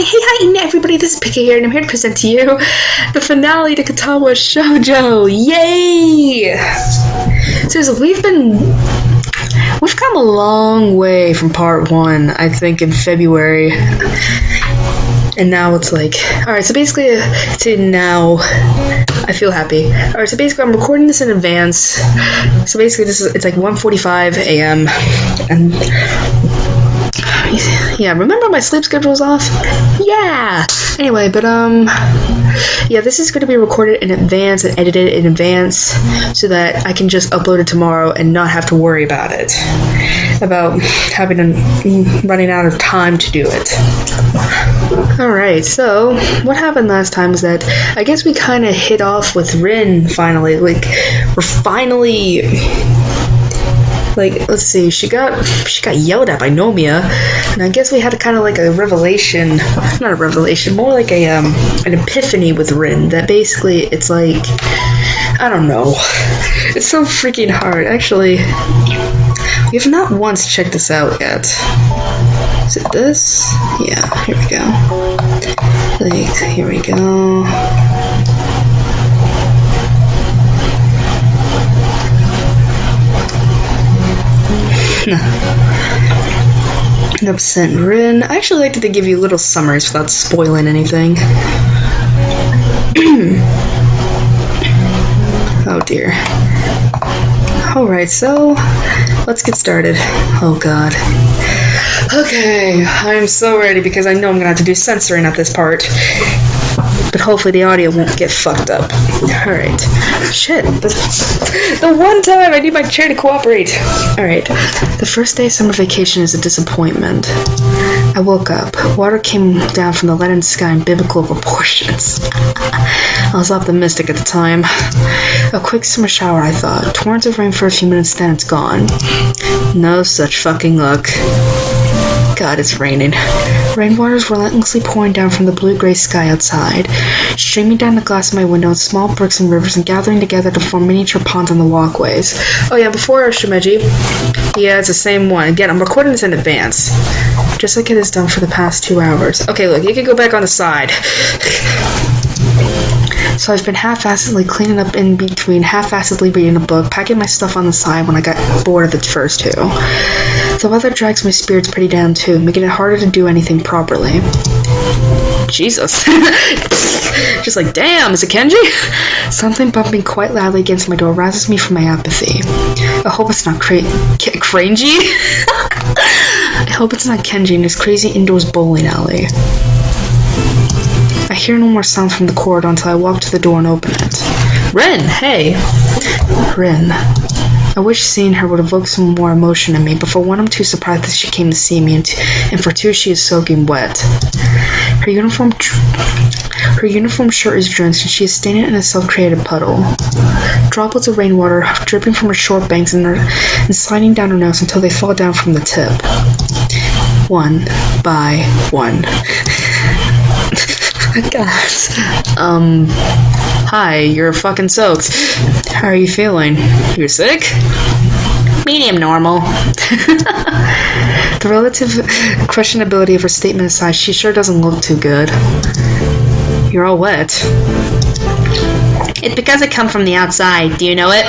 Hi, everybody, this is Pika here, and I'm here to present to you the finale to Katawa Shoujo. Yay! So we've come a long way from part 1, I think, in February. And now it's like, alright, so basically, now, I feel happy. Alright, so basically, I'm recording this in advance. So basically, it's like 1:45 a.m. And yeah, remember my sleep schedule was off? Yeah! Anyway, but, yeah, this is going to be recorded in advance and edited in advance so that I can just upload it tomorrow and not have to worry about it. About running out of time to do it. Alright, so, what happened last time is that I guess we kind of hit off with Rin finally. Like, we're finally... Like, let's see, she got yelled at by Nomiya, and I guess we had kind of like a revelation, not a revelation, more like a, an epiphany with Rin, that basically, it's like, I don't know, it's so freaking hard. Actually, we have not once checked this out yet. Is it this? Yeah, here we go. Like, here we go. Upset Rin. I actually like to give you little summaries without spoiling anything. Oh dear. Alright, so let's get started. Oh god. Okay, I'm so ready because I know I'm gonna have to do censoring at this part. But hopefully the audio won't get fucked up. Alright. Shit. The one time I need my chair to cooperate. Alright. The first day of summer vacation is a disappointment. I woke up. Water came down from the leaden sky in biblical proportions. I was optimistic at the time. A quick summer shower, I thought. Torrents of rain for a few minutes, then it's gone. No such fucking luck. God, it's raining. Rainwater is relentlessly pouring down from the blue-gray sky outside, streaming down the glass of my window in small brooks and rivers and gathering together to form miniature ponds on the walkways. Oh yeah, before Shimeji. Yeah, it's the same one. Again, I'm recording this in advance. Just like it has done for the past 2 hours. Okay, look, you can go back on the side. So I've been half-assedly cleaning up in between, half-assedly reading a book, packing my stuff on the side when I got bored of the first 2. The weather drags my spirits pretty down too, making it harder to do anything properly. Jesus. Just like, damn, is it Kenji? Something bumping quite loudly against my door rouses me from my apathy. I hope it's not Crangy? I hope it's not Kenji in his crazy indoors bowling alley. I hear no more sounds from the corridor until I walk to the door and open it. Rin, hey! Rin. I wish seeing her would evoke some more emotion in me, but for one, I'm too surprised that she came to see me, and for two, she is soaking wet. Her uniform shirt is drenched, and she is standing in a self-created puddle. Droplets of rainwater dripping from her short bangs and sliding down her nose until they fall down from the tip. One by one. God. Hi, you're fucking soaked. How are you feeling? You're sick? Medium normal. The relative questionability of her statement aside, she sure doesn't look too good. You're all wet. It's because I come from the outside. Do you know it?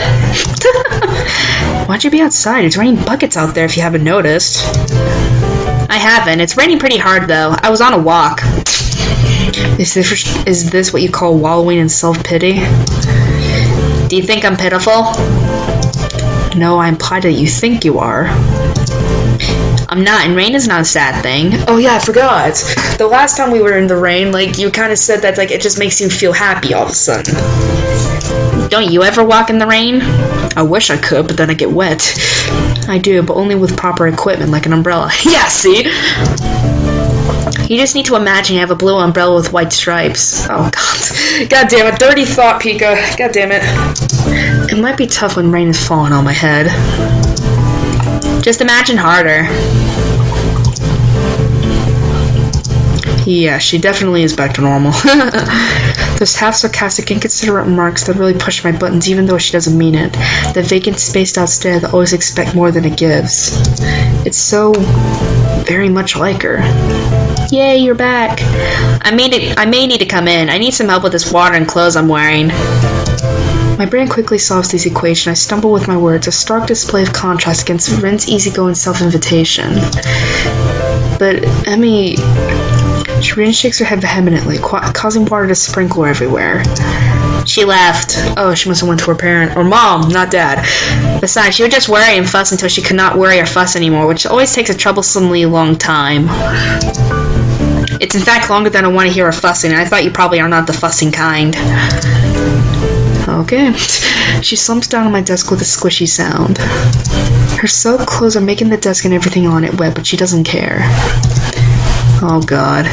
Why'd you be outside? It's raining buckets out there if you haven't noticed. I haven't. It's raining pretty hard, though. I was on a walk. Is this what you call wallowing in self-pity? Do you think I'm pitiful? No, I implied that you think you are. I'm not, and rain is not a sad thing. Oh yeah, I forgot. The last time we were in the rain, like, you kind of said that, like, it just makes you feel happy all of a sudden. Don't you ever walk in the rain? I wish I could, but then I get wet. I do, but only with proper equipment, like an umbrella. Yeah, see? You just need to imagine you have a blue umbrella with white stripes. Oh, God. God damn it. Dirty thought, Pika. God damn it. It might be tough when rain is falling on my head. Just imagine harder. Yeah, she definitely is back to normal. Those half-sarcastic, inconsiderate remarks that really push my buttons even though she doesn't mean it. The vacant, spaced-out stare that always expects more than it gives. It's so very much like her. Yay, you're back. I may need to come in. I need some help with this water and clothes I'm wearing. My brain quickly solves these equations. I stumble with my words, a stark display of contrast against Rin's easygoing self-invitation. But Emmy... Rin shakes her head vehemently, causing water to sprinkle everywhere. She left. Oh, she must have went to her parent. Or mom, not dad. Besides, she would just worry and fuss until she could not worry or fuss anymore, which always takes a troublesomely long time. It's in fact longer than I want to hear her fussing, and I thought you probably are not the fussing kind. Okay. She slumps down on my desk with a squishy sound. Her soaked clothes are making the desk and everything on it wet, but she doesn't care. Oh, God.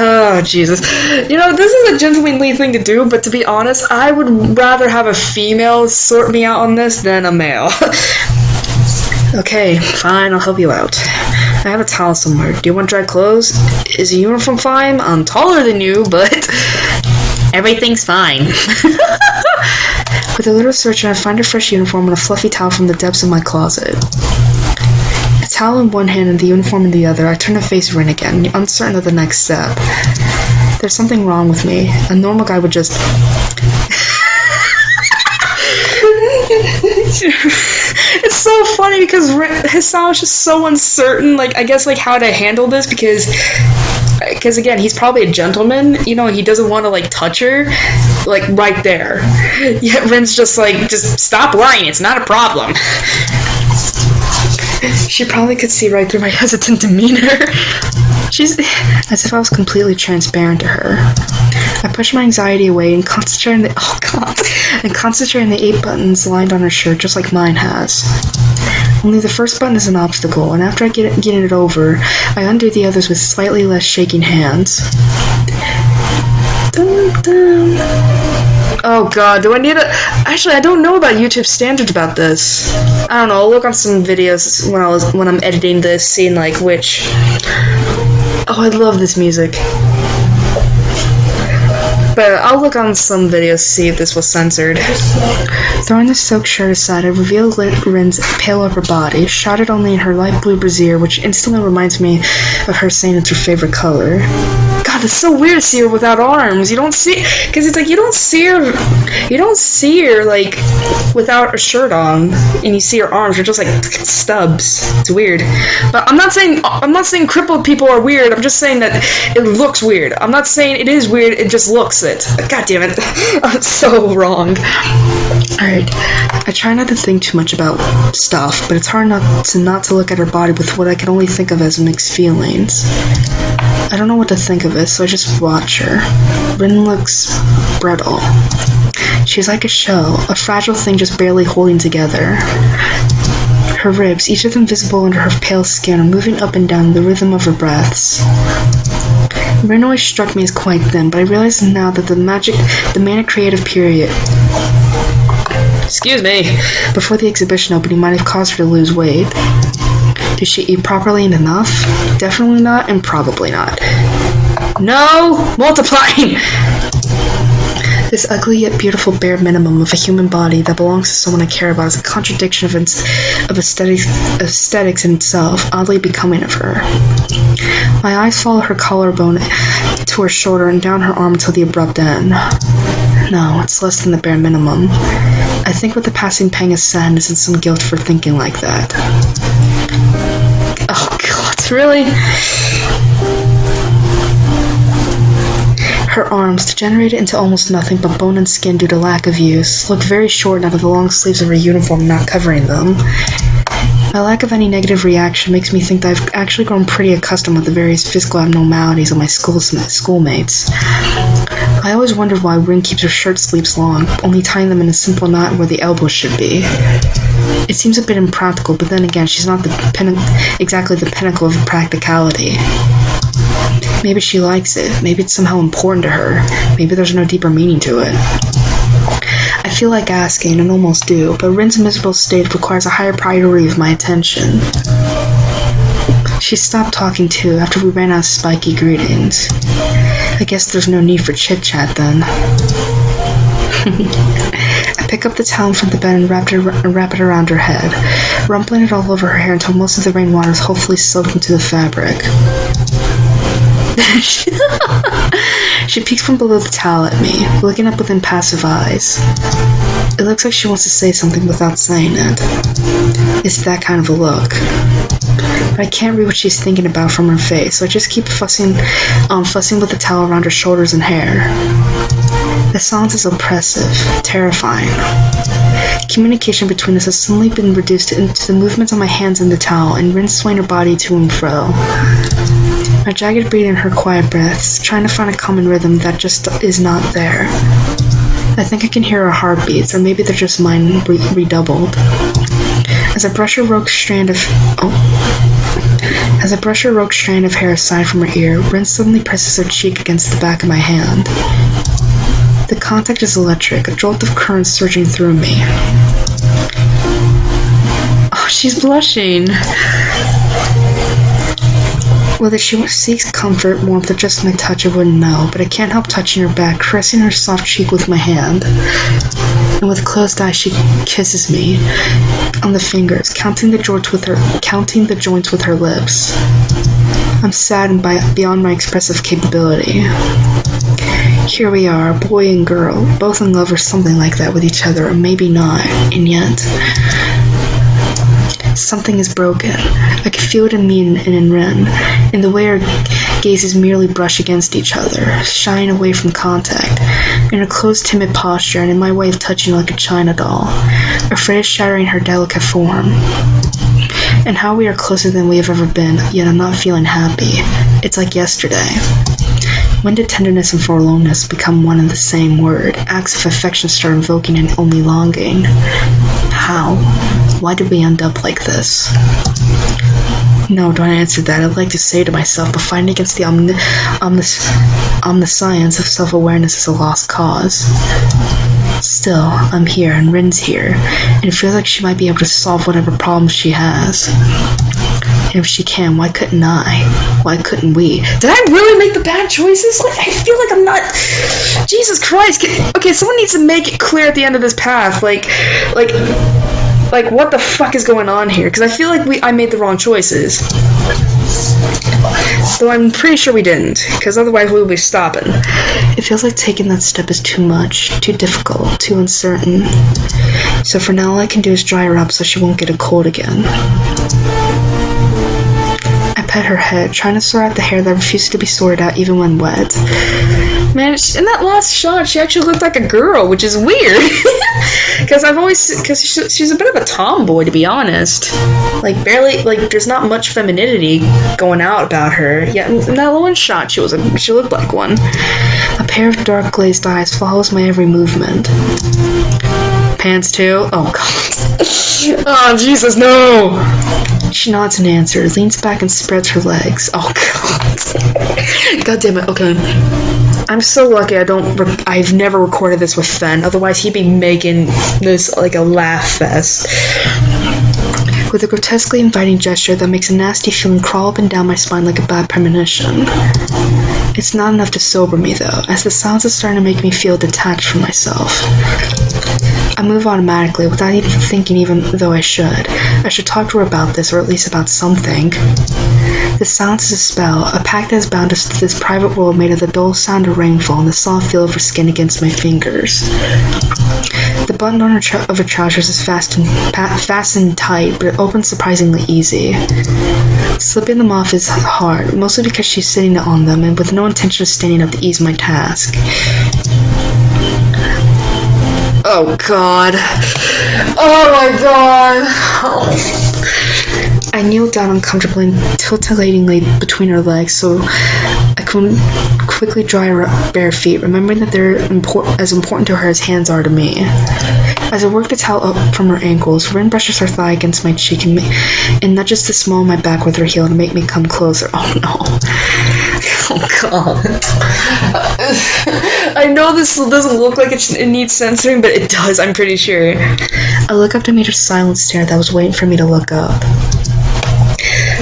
Oh, Jesus. You know, this is a gentlemanly thing to do, but to be honest, I would rather have a female sort me out on this than a male. Okay, fine, I'll help you out. I have a towel somewhere. Do you want dry clothes? Is a uniform fine? I'm taller than you, but... Everything's fine. With a little searching, I find a fresh uniform and a fluffy towel from the depths of my closet. The towel in one hand and the uniform in the other, I turn to face Rin again, uncertain of the next step. There's something wrong with me. A normal guy would just... It's so funny because his style is just so uncertain, like, I guess, like, how to handle this, because again, he's probably a gentleman, you know, and he doesn't want to, like, touch her, like, right there. Yet Rin's just like, just stop worrying, it's not a problem. She probably could see right through my hesitant demeanor. She's as if I was completely transparent to her. I push my anxiety away and concentrate on the 8 buttons lined on her shirt, just like mine has. Only the first button is an obstacle, and after I get it over, I undo the others with slightly less shaking hands. Dun, dun. Oh God, do I need a... Actually, I don't know about YouTube standards about this. I don't know, I'll look on some videos when I'm editing this, seeing like which... Oh, I love this music. But I'll look on some videos to see if this was censored. Throwing the soaked shirt aside, I reveal Rin's pale upper body, shrouded only in her light blue brassiere, which instantly reminds me of her saying it's her favorite color. God, it's so weird to see her without arms. You don't see, because it's like you don't see her like without a shirt on, and you see her arms. They're just like stubs. It's weird. But I'm not saying crippled people are weird. I'm just saying that it looks weird. I'm not saying it is weird. It just looks it. God damn it, I'm so wrong. Alright, I try not to think too much about stuff, but it's hard not to look at her body with what I can only think of as mixed feelings. I don't know what to think of it, so I just watch her. Rin looks brittle. She's like a shell, a fragile thing just barely holding together. Her ribs, each of them visible under her pale skin, are moving up and down the rhythm of her breaths. Rin always struck me as quite thin, but I realize now that the manic creative period... Excuse me. Before the exhibition opening might have caused her to lose weight. Did she eat properly and enough? Definitely not, and probably not. No! Multiplying! This ugly yet beautiful bare minimum of a human body that belongs to someone I care about is a contradiction of aesthetics in itself, oddly becoming of her. My eyes follow her collarbone to her shoulder and down her arm until the abrupt end. No, it's less than the bare minimum. I think with the passing pang of sadness and some guilt for thinking like that. Oh God, really? Her arms, degenerated into almost nothing but bone and skin due to lack of use, look very short out of the long sleeves of her uniform not covering them. My lack of any negative reaction makes me think that I've actually grown pretty accustomed with the various physical abnormalities of my schoolmates. I always wondered why Rin keeps her shirt sleeves long, only tying them in a simple knot where the elbows should be. It seems a bit impractical, but then again, she's not exactly the pinnacle of practicality. Maybe she likes it. Maybe it's somehow important to her. Maybe there's no deeper meaning to it. I feel like asking, and almost do, but Rin's miserable state requires a higher priority of my attention. She stopped talking too after we ran out of spiky greetings. I guess there's no need for chit-chat then. I pick up the towel from the bed and wrap it around her head, rumpling it all over her hair until most of the rainwater is hopefully soaked into the fabric. She peeks from below the towel at me, looking up with impassive eyes. It looks like she wants to say something without saying it. It's that kind of a look. But I can't read what she's thinking about from her face, so I just keep fussing with the towel around her shoulders and hair. The silence is oppressive, terrifying. Communication between us has suddenly been reduced into the movements of my hands in the towel and Rin swaying her body to and fro. My jagged breathing and her quiet breaths, trying to find a common rhythm that just is not there. I think I can hear her heartbeats, or maybe they're just mine redoubled. As I brush a rogue strand of hair aside from her ear, Rin suddenly presses her cheek against the back of my hand. The contact is electric, a jolt of current surging through me. Oh, she's blushing. Whether she seeks comfort, warmth, or just my touch, I wouldn't know, but I can't help touching her back, caressing her soft cheek with my hand. And with closed eyes, she kisses me on the fingers, counting the joints with her lips. I'm saddened beyond my expressive capability. Here we are, boy and girl, both in love or something like that with each other, or maybe not, and yet something is broken. I can feel it in me and in Rin, in the way our gazes merely brush against each other, shying away from contact, in her closed, timid posture, and in my way of touching like a china doll, afraid of shattering her delicate form. And how we are closer than we have ever been, yet I'm not feeling happy. It's like yesterday. When did tenderness and forlornness become one and the same word? Acts of affection start invoking and only longing. How? Why did we end up like this? No, don't answer that. I'd like to say to myself, but fighting against the omniscience of self-awareness is a lost cause. Still, I'm here, and Rin's here, and it feels like she might be able to solve whatever problems she has. And if she can, why couldn't I? Why couldn't we? Did I really make the bad choices? Like, I feel like I'm not... Jesus Christ. Okay, someone needs to make it clear at the end of this path. Like, what the fuck is going on here? Because I feel like I made the wrong choices. Though I'm pretty sure we didn't, because otherwise we would be stopping. It feels like taking that step is too much, too difficult, too uncertain. So for now, all I can do is dry her up so she won't get a cold again. I pet her head, trying to sort out the hair that refuses to be sorted out even when wet. Man, in that last shot, she actually looked like a girl, which is weird. Because she's a bit of a tomboy, to be honest. Like, barely, like, there's not much femininity going out about her. Yet in that one shot, she looked like one. A pair of dark glazed eyes follows my every movement. Pants too? Oh, God. Oh, Jesus, no! She nods and answers, leans back and spreads her legs. Oh, God. God damn it, okay. I'm so lucky I've never recorded this with Fen, otherwise he'd be making this like a laugh fest. With a grotesquely inviting gesture that makes a nasty feeling crawl up and down my spine like a bad premonition. It's not enough to sober me though, as the sounds are starting to make me feel detached from myself. I move automatically, without even thinking, even though I should. I should talk to her about this, or at least about something. The silence is a spell, a pact that has bound us to this private world made of the dull sound of rainfall and the soft feel of her skin against my fingers. The button on of her trousers is fastened tight, but it opens surprisingly easy. Slipping them off is hard, mostly because she's sitting on them, and with no intention of standing up to ease my task. Oh, God. Oh, my God. Oh. I kneel down uncomfortably and titillatingly between her legs so I can quickly dry her bare feet, remembering that they're as important to her as hands are to me. As I work the towel up from her ankles, Rin brushes her thigh against my cheek and nudges the small of my back with her heel to make me come closer. Oh, no. Oh, God. I know this doesn't look like it needs censoring, but it does, I'm pretty sure. I look up to meet her silent stare that was waiting for me to look up.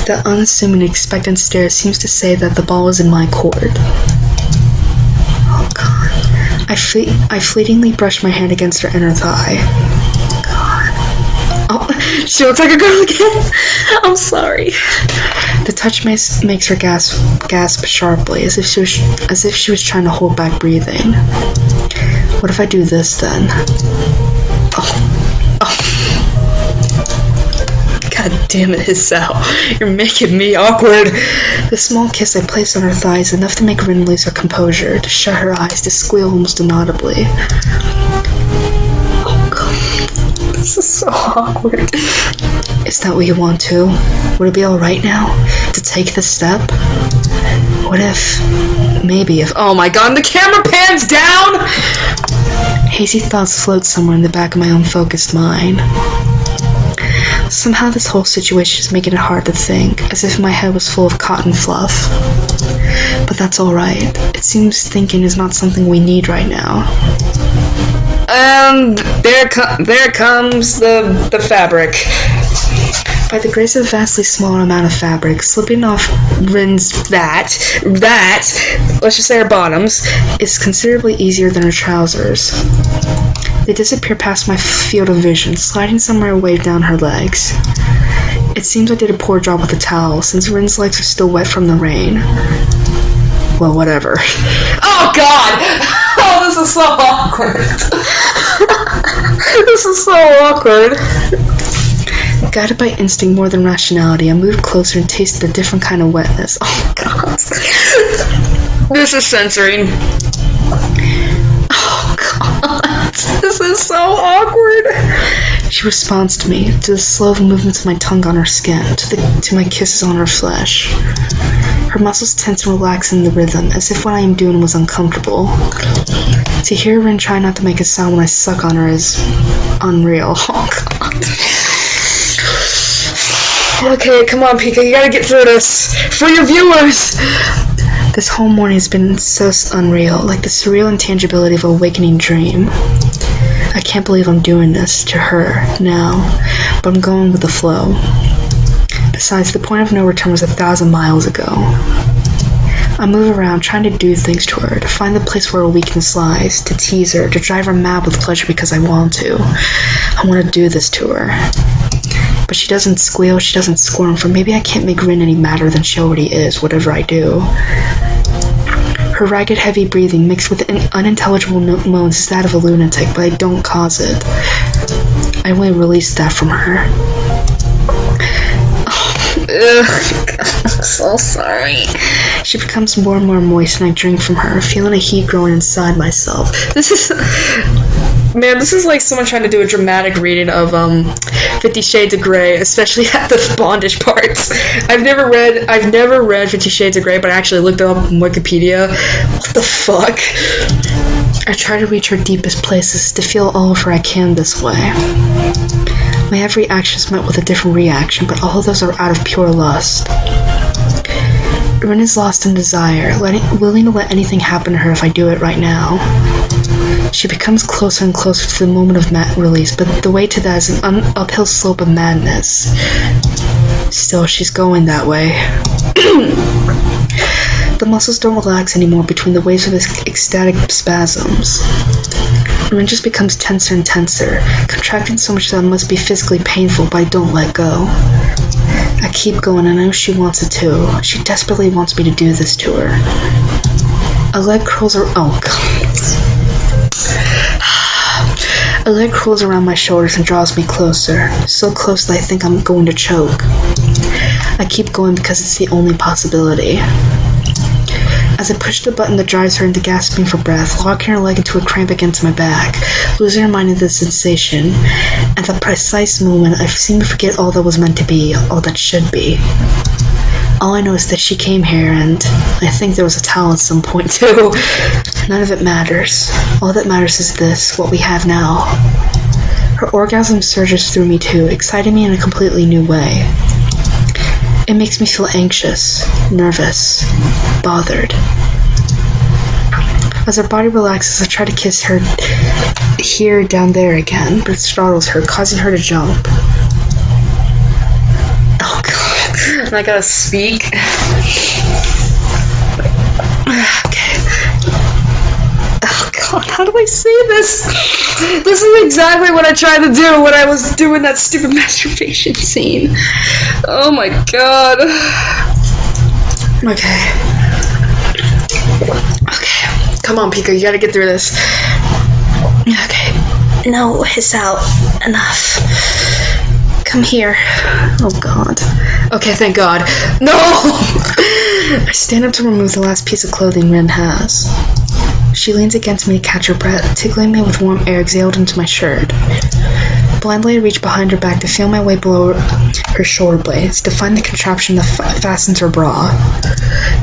The unassuming, expectant stare seems to say that the ball was in my court. Oh, God. I fleetingly brush my hand against her inner thigh. God. Oh. She looks like a girl again. I'm sorry. The touch makes her gasp sharply, as if she was trying to hold back breathing. What if I do this then? Oh. God damn it, Hisao. You're making me awkward. The small kiss I placed on her thighs, enough to make Rin lose her composure, to shut her eyes, to squeal almost inaudibly. Oh god. This is so awkward. Is that what you want to? Would it be alright now? To take this step? What if... Maybe if... Oh my god, and the camera pans down! Hazy thoughts float somewhere in the back of my unfocused mind. Somehow this whole situation is making it hard to think, as if my head was full of cotton fluff. But that's alright. It seems thinking is not something we need right now. And there comes the fabric. By the grace of a vastly smaller amount of fabric, slipping off Rin's let's just say her bottoms, is considerably easier than her trousers. They disappear past my field of vision, sliding somewhere away down her legs. It seems I did a poor job with the towel, since Rin's legs are still wet from the rain. Well, whatever. Oh god! Oh, this is so awkward. This is so awkward. Guided by instinct more than rationality, I moved closer and tasted a different kind of wetness. Oh god. This is censoring. Oh god. This is so awkward. She responds to me, to the slow movements of my tongue on her skin, to my kisses on her flesh. Her muscles tense and relax in the rhythm, as if what I am doing was uncomfortable. To hear Rin try not to make a sound when I suck on her is unreal. Oh god. Okay, come on, Pika, you gotta get through this. For your viewers! This whole morning has been so unreal, like the surreal intangibility of a awakening dream. I can't believe I'm doing this to her now, but I'm going with the flow. Besides, the point of no return was 1,000 miles ago. I move around, trying to do things to her, to find the place where her weakness lies, to tease her, to drive her mad with pleasure because I want to. I want to do this to her. But she doesn't squeal, she doesn't squirm, for maybe I can't make Rin any madder than she already is, whatever I do. Her ragged, heavy breathing, mixed with unintelligible moans, is that of a lunatic, but I don't cause it. I only release that from her. I'm so sorry. She becomes more and more moist, and I drink from her, feeling a heat growing inside myself. This is like someone trying to do a dramatic reading of 50 Shades of Grey, especially at the bondage parts. I've never read 50 Shades of Grey, but I actually looked it up on Wikipedia. What the fuck? I try to reach her deepest places, to feel all of her I can this way. My every action is met with a different reaction, but all of those are out of pure lust. Rin is lost in desire, willing to let anything happen to her if I do it right now. She becomes closer and closer to the moment of release, but the way to that is an uphill slope of madness. Still, she's going that way. The muscles don't relax anymore between the waves of ecstatic spasms. Rin just becomes tenser and tenser, contracting so much that it must be physically painful, but I don't let go. I keep going, and I know she wants it too. She desperately wants me to do this to her. A leg curls around my shoulders and draws me closer, so close that I think I'm going to choke. I keep going because it's the only possibility. As I push the button that drives her into gasping for breath, locking her leg into a cramp against my back, losing her mind in the sensation, at the precise moment I seem to forget all that was meant to be, all that should be. All I know is that she came here, and I think there was a towel at some point too. None of it matters. All that matters is this, what we have now. Her orgasm surges through me too, exciting me in a completely new way. It makes me feel anxious, nervous, bothered. As her body relaxes, I try to kiss her here, down there again, but it startles her, causing her to jump. Oh god, I gotta speak. Okay. Oh god. how do I say this? This is exactly what I tried to do when I was doing that stupid masturbation scene. Oh my god. Okay. Come on, Pika, you gotta get through this. Okay. No, Hisao. Enough. Come here. Oh god. Okay, thank god. No! I stand up to remove the last piece of clothing Rin has. She leans against me to catch her breath, tickling me with warm air exhaled into my shirt. Blindly, I reach behind her back to feel my way below her shoulder blades, to find the contraption that fastens her bra.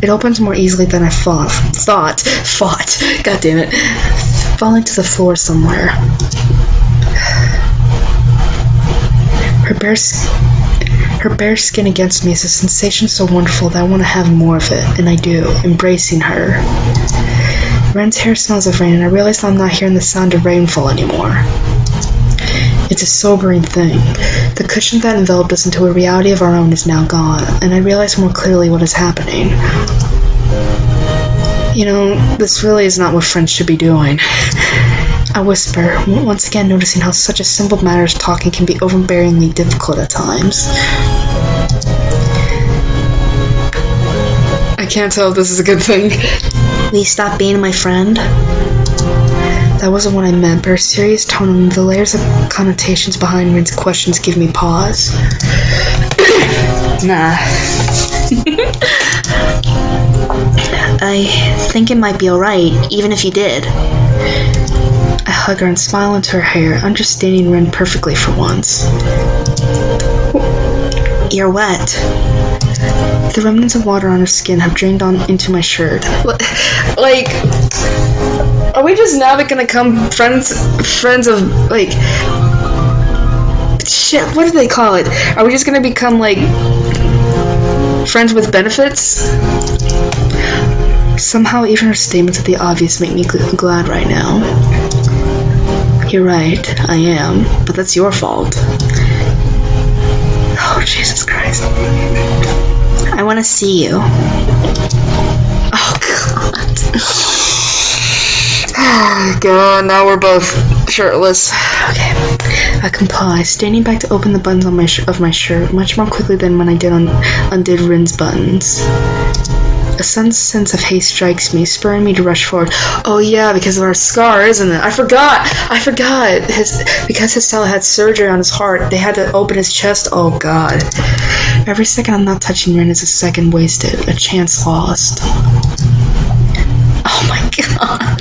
It opens more easily than I thought. God damn it. Falling to the floor somewhere. Her bare skin against me is a sensation so wonderful that I want to have more of it, and I do, embracing her. Ren's hair smells of rain, and I realize that I'm not hearing the sound of rainfall anymore. It's a sobering thing. The cushion that enveloped us into a reality of our own is now gone, and I realize more clearly what is happening. You know, this really is not what friends should be doing. I whisper, once again noticing how such a simple matter as talking can be overbearingly difficult at times. I can't tell if this is a good thing. Will you stop being my friend? That wasn't what I meant, but her serious tone and the layers of connotations behind Rin's questions give me pause. Nah. I think it might be alright, even if you did. I hug her and smile into her hair, understanding Rin perfectly for once. You're wet. The remnants of water on her skin have drained on into my shirt. Like, are we just now gonna become friends of, like, shit, what do they call it? Are we just gonna become, like, friends with benefits? Somehow even her statements of the obvious make me glad right now. You're right, I am, but that's your fault. Oh, Jesus Christ. I want to see you. Oh, God. Oh, God, now we're both shirtless. Okay. I comply, standing back to open the buttons on of my shirt much more quickly than when I undid Rin's buttons. A sudden sense of haste strikes me, spurring me to rush forward. Oh yeah, because of our scar, isn't it? I forgot! Because his cell had surgery on his heart, they had to open his chest. Oh god. Every second I'm not touching Rin is a second wasted, a chance lost. Oh my god.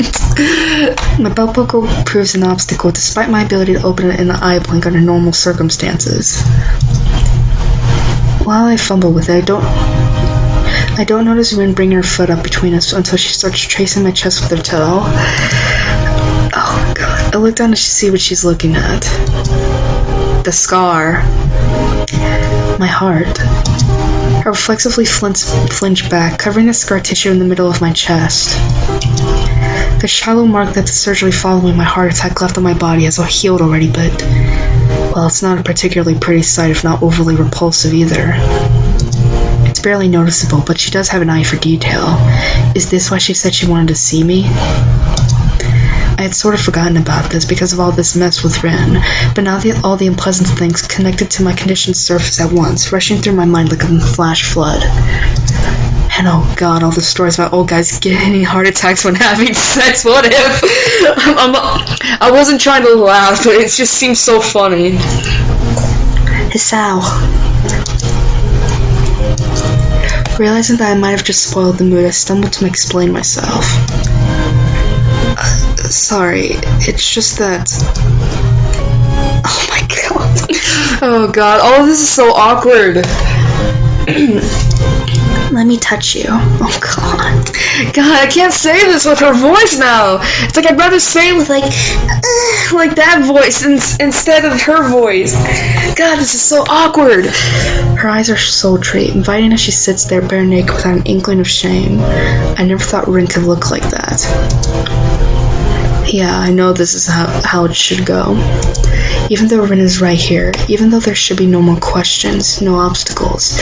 My belt buckle proves an obstacle, despite my ability to open it in the eye blink under normal circumstances. While I fumble with it, I don't notice Rin bringing her foot up between us until she starts tracing my chest with her toe. Oh god. I look down to see what she's looking at. The scar. My heart. I reflexively flinch back, covering the scar tissue in the middle of my chest. The shallow mark that the surgery following my heart attack left on my body has healed already, but, well, it's not a particularly pretty sight, if not overly repulsive either. It's barely noticeable, but she does have an eye for detail. Is this why she said she wanted to see me? I had sort of forgotten about this because of all this mess with Rin, but now all the unpleasant things connected to my condition surface at once, rushing through my mind like a flash flood. And oh god, all the stories about old guys getting heart attacks when having sex, what if? I wasn't trying to laugh, but it just seems so funny. Hisao. Realizing that I might have just spoiled the mood, I stumbled to explain myself. Sorry, it's just that... Oh my god. Oh god, all of this is so awkward. Let me touch you. Oh god. God, I can't say this with her voice now. It's like I'd rather say it with like that voice instead of her voice. God, this is so awkward. Her eyes are sultry, inviting as she sits there bare naked without an inkling of shame. I never thought Rin could look like that. Yeah, I know this is how it should go. Even though Rin is right here, even though there should be no more questions, no obstacles,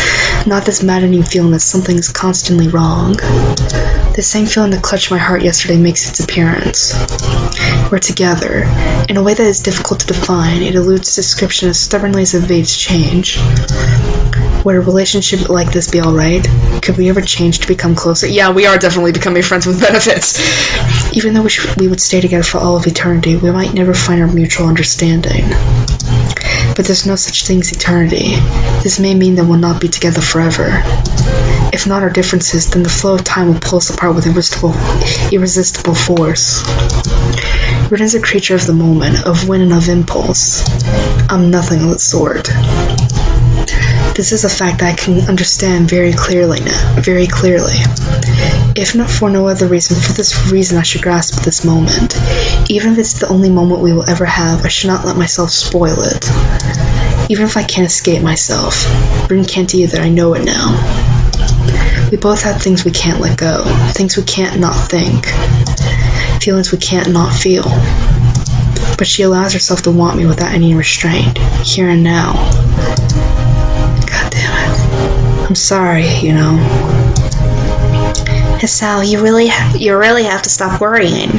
not this maddening feeling that something is constantly wrong. The same feeling that clutched my heart yesterday makes its appearance. We're together. In a way that is difficult to define, it eludes description as stubbornly as evades change. Would a relationship like this be alright? Could we ever change to become closer? Yeah, we are definitely becoming friends with benefits. Even though we would stay together for all of eternity, we might never find our mutual understanding. But there's no such thing as eternity. This may mean that we'll not be together forever. If not our differences, then the flow of time will pull us apart with irresistible force. Rin is a creature of the moment, of wind and of impulse. I'm nothing of the sort. This is a fact that I can understand very clearly now. If not for no other reason, for this reason I should grasp this moment. Even if it's the only moment we will ever have, I should not let myself spoil it. Even if I can't escape myself. Rin can't either, I know it now. We both have things we can't let go. Things we can't not think. Feelings we can't not feel. But she allows herself to want me without any restraint. Here and now. God damn it. I'm sorry, you know. Hisao, you really have to stop worrying.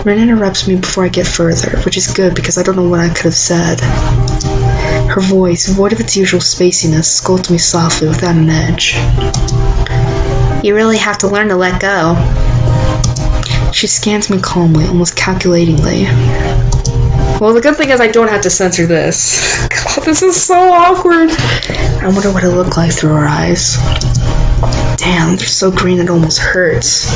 Rin interrupts me before I get further, which is good because I don't know what I could have said. Her voice, void of its usual spaciness, scolds me softly without an edge. You really have to learn to let go. She scans me calmly, almost calculatingly. Well, the good thing is I don't have to censor this. God, this is so awkward. I wonder what it looked like through her eyes. Damn, they're so green it almost hurts.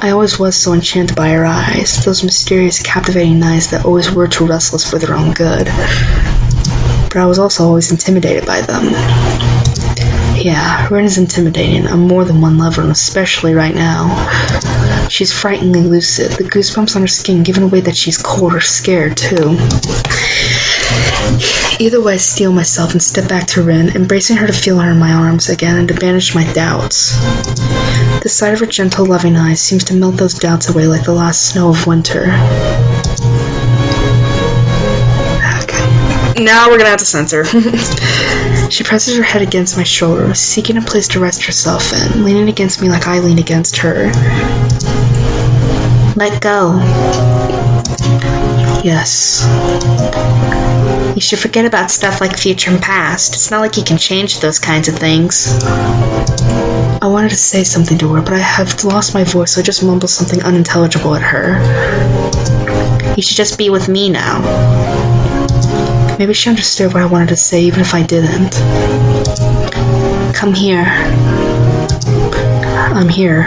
I always was so enchanted by her eyes, those mysterious, captivating eyes that always were too restless for their own good. But I was also always intimidated by them. Yeah, Rin is intimidating on more than one level, and especially right now. She's frighteningly lucid, the goosebumps on her skin giving away that she's cold or scared, too. Either way, I steel myself and step back to Rin, embracing her to feel her in my arms again and to banish my doubts. The sight of her gentle, loving eyes seems to melt those doubts away like the last snow of winter. Okay. Now we're gonna have to censor. She presses her head against my shoulder, seeking a place to rest herself in, leaning against me like I lean against her. Let go. Yes. You should forget about stuff like future and past. It's not like you can change those kinds of things. I wanted to say something to her, but I have lost my voice, so I just mumble something unintelligible at her. You should just be with me now. Maybe she understood what I wanted to say, even if I didn't. Come here. I'm here.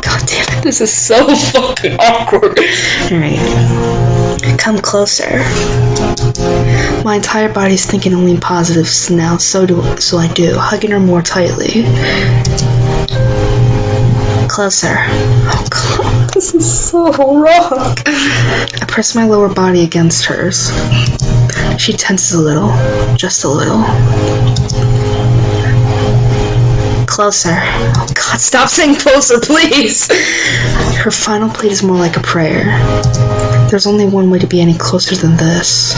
God damn it, this is so fucking awkward. Alright. Come closer. My entire body's thinking only positives now, so I do, hugging her more tightly. Closer. Oh god, this is so wrong. I press my lower body against hers. She tenses a little, just a little. Closer. Oh god, stop saying closer, please! Her final plea is more like a prayer. There's only one way to be any closer than this.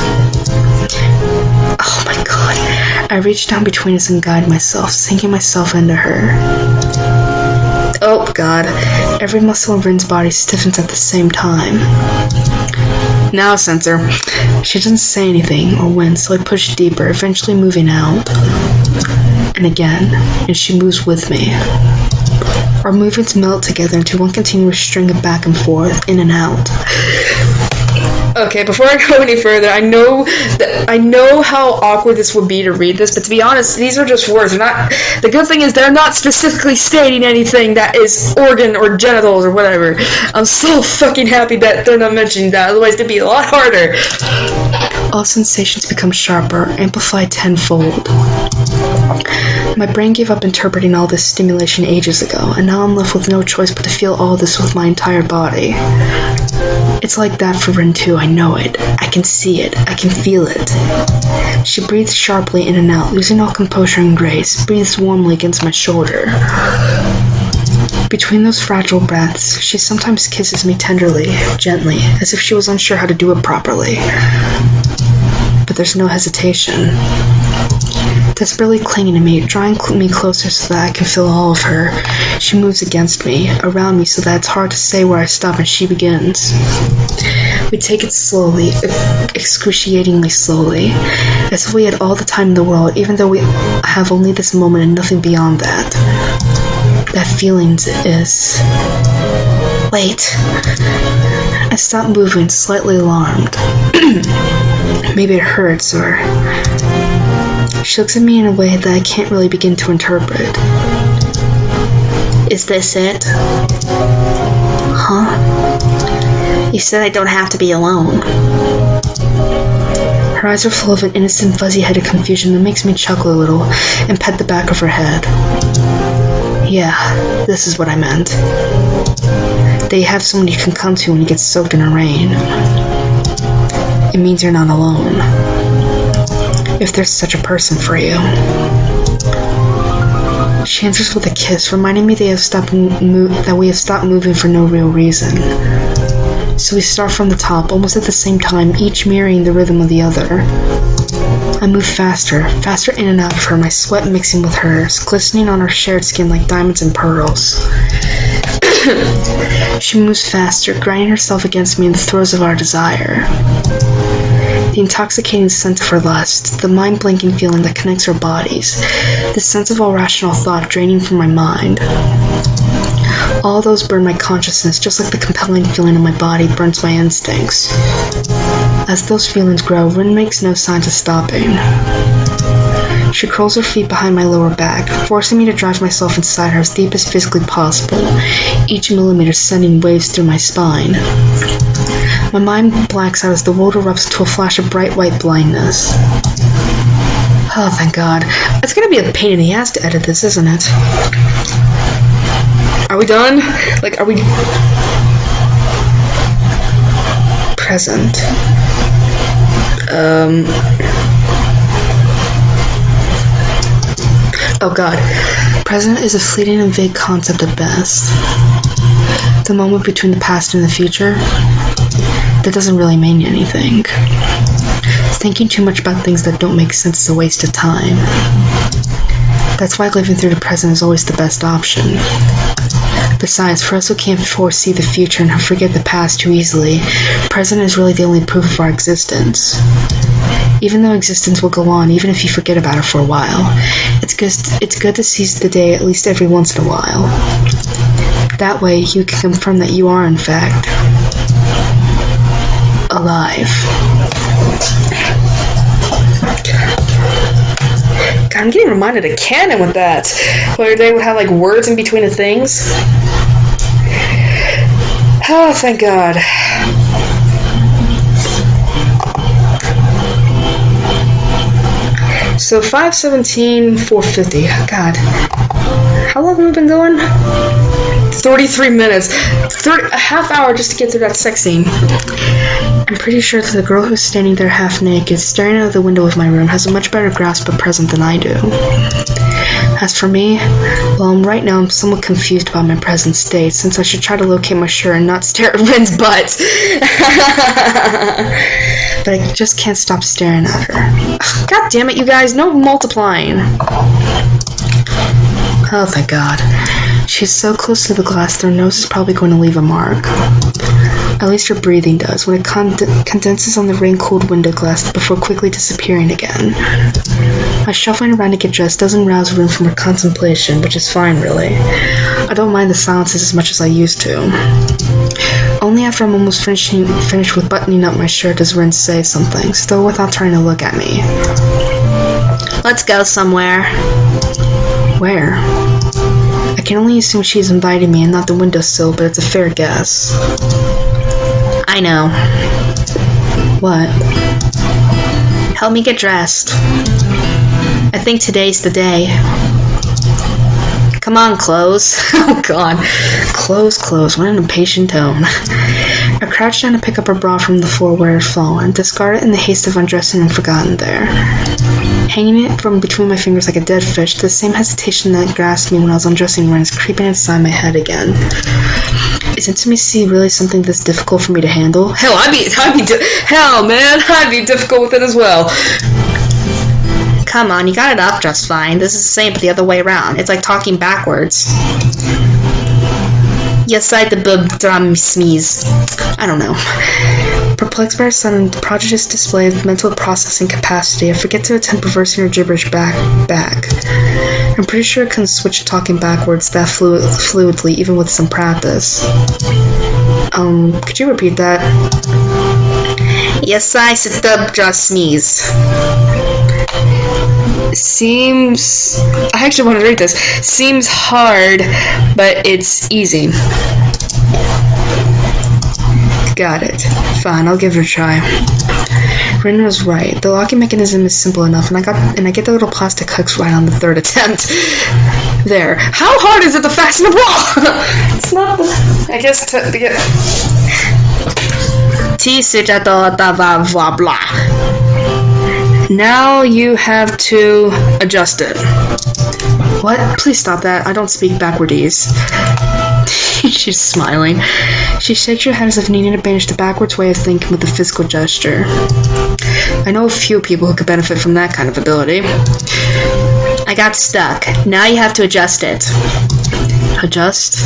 Oh my god. I reach down between us and guide myself, sinking myself into her. Oh god. Every muscle in Rin's body stiffens at the same time. Now, censor. She doesn't say anything or wince, so I push deeper, eventually moving out. And again, and she moves with me. Our movements melt together into one continuous string of back and forth, in and out. Okay, before I go any further, I know how awkward this would be to read this, but to be honest, these are just words. The good thing is they're not specifically stating anything that is organ or genitals or whatever. I'm so fucking happy that they're not mentioning that, otherwise it'd be a lot harder. All sensations become sharper, amplified tenfold. My brain gave up interpreting all this stimulation ages ago, and now I'm left with no choice but to feel all this with my entire body. It's like that for Rin too, I know it. I can see it. I can feel it. She breathes sharply in and out, losing all composure and grace, breathes warmly against my shoulder. Between those fragile breaths, she sometimes kisses me tenderly, gently, as if she was unsure how to do it properly. But there's no hesitation. Desperately clinging to me, drawing me closer so that I can feel all of her, she moves against me, around me so that it's hard to say where I stop and she begins. We take it slowly, excruciatingly slowly, as if we had all the time in the world, even though we have only this moment and nothing beyond that. That feeling is... Wait. I stop moving, slightly alarmed. Maybe it hurts, or... She looks at me in a way that I can't really begin to interpret. Is this it? Huh? You said I don't have to be alone. Her eyes are full of an innocent, fuzzy-headed confusion that makes me chuckle a little and pet the back of her head. Yeah, this is what I meant. That you have someone you can come to when you get soaked in a rain. It means you're not alone. If there's such a person for you. She answers with a kiss, reminding me that we have stopped moving for no real reason. So we start from the top, almost at the same time, each mirroring the rhythm of the other. I move faster, faster in and out of her, my sweat mixing with hers, glistening on our shared skin like diamonds and pearls. She moves faster, grinding herself against me in the throes of our desire. The intoxicating sense of her lust, the mind-blanking feeling that connects our bodies, the sense of all rational thought draining from my mind. All those burn my consciousness, just like the compelling feeling in my body burns my instincts. As those feelings grow, Rin makes no signs of stopping. She curls her feet behind my lower back, forcing me to drive myself inside her as deep as physically possible, each millimeter sending waves through my spine. My mind blacks out as the world erupts into a flash of bright white blindness. Oh, thank God. It's gonna be a pain in the ass to edit this, isn't it? Are we done? Like, are we... Present. Oh God. Present is a fleeting and vague concept at best. The moment between the past and the future, that doesn't really mean anything. Thinking too much about things that don't make sense is a waste of time. That's why living through the present is always the best option. Besides, for us who can't foresee the future and forget the past too easily, present is really the only proof of our existence. Even though existence will go on, even if you forget about it for a while, it's good to seize the day at least every once in a while. That way, you can confirm that you are, in fact, alive. God, I'm getting reminded of canon with that, where they would have like words in between the things. Oh, thank God. So 5:17, 4:50. God, how long have we been going? 33 minutes. A half hour just to get through that sex scene. I'm pretty sure that the girl who's standing there half naked, staring out of the window of my room, has a much better grasp of present than I do. As for me, well, right now I'm somewhat confused about my present state, since I should try to locate my shirt and not stare at Rin's butt. But I just can't stop staring at her. God damn it, you guys, no multiplying. Oh, thank God. She's so close to the glass that her nose is probably going to leave a mark. At least her breathing does, when it condenses on the rain-cooled window glass before quickly disappearing again. My shuffling around to get dressed doesn't rouse Rin from her contemplation, which is fine, really. I don't mind the silences as much as I used to. Only after I'm almost finished with buttoning up my shirt does Rin say something, still without turning to look at me. Let's go somewhere. Where? I can only assume she's inviting me and not the windowsill, but it's a fair guess. I know. What? Help me get dressed. I think today's the day. Come on, clothes. Oh, God. Clothes. What an impatient tone. I crouched down to pick up her bra from the floor where it had fallen, discarded it in the haste of undressing and forgotten there. hanging it from between my fingers like a dead fish. The same hesitation that grasped me when I was undressing Ren is creeping inside my head again. Is intimacy really something that's difficult for me to handle? Hell, I'd be difficult with it as well. Come on, you got it up just fine. This is the same but the other way around. It's like talking backwards. Yes, I the bub drum sneeze. I don't know. Perplexed by her sudden prodigious display of mental processing capacity, I forget to attempt reversing her gibberish back. I'm pretty sure I can switch to talking backwards that fluidly, even with some practice. Could you repeat that? Yes, I sit up just sneeze. Seems... I actually want to read this. Seems hard, but it's easy. Got it. Fine, I'll give it a try. Rin was right. The locking mechanism is simple enough, and I get the little plastic hooks right on the third attempt. There. How hard is it to fasten a ball? It's not the... I guess to get... Now you have to adjust it. What? Please stop that. I don't speak backwardese. She's smiling. She shakes her head as if needing to banish the backwards way of thinking with a physical gesture. I know a few people who could benefit from that kind of ability. I got stuck. Now you have to adjust it. Adjust?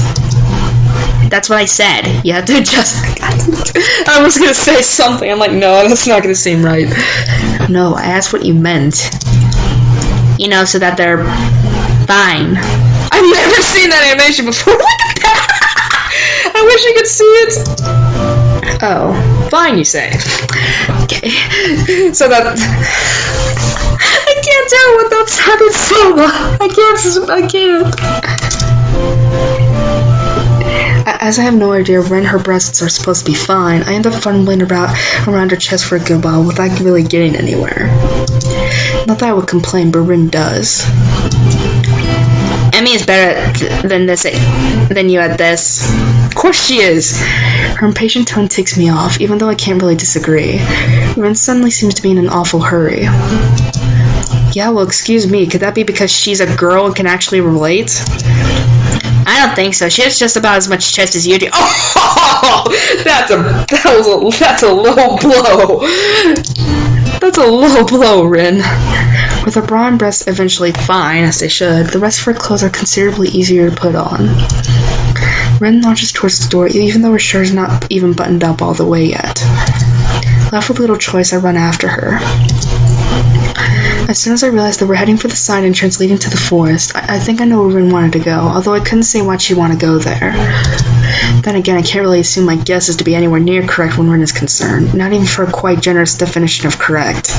That's what I said. You have to adjust. I was gonna say something. I'm like, no, that's not gonna seem right. No, I asked what you meant. You know, so that they're fine. I've never seen that animation before. Look at that! I wish you could see it. Oh, fine, you say. Okay. So that... I can't tell what that sounded so well. I can't. As I have no idea when her breasts are supposed to be fine, I end up fumbling around her chest for a good while without really getting anywhere. Not that I would complain, but Rin does. Emmy is better than you at this. Of course she is! Her impatient tone ticks me off, even though I can't really disagree. Rin suddenly seems to be in an awful hurry. Yeah, well, excuse me, could that be because she's a girl and can actually relate? I don't think so. She has just about as much chest as you do. Oh, that's a low blow. That's a low blow, Rin. With her bra and breasts eventually fine, as they should, the rest of her clothes are considerably easier to put on. Rin launches towards the door, even though her shirt is not even buttoned up all the way yet. Left with little choice, I run after her. As soon as I realized that we're heading for the side entrance leading to the forest, I think I know where Rin wanted to go, although I couldn't say why'd she want to go there. Then again, I can't really assume my guess is to be anywhere near correct when Rin is concerned, not even for a quite generous definition of correct.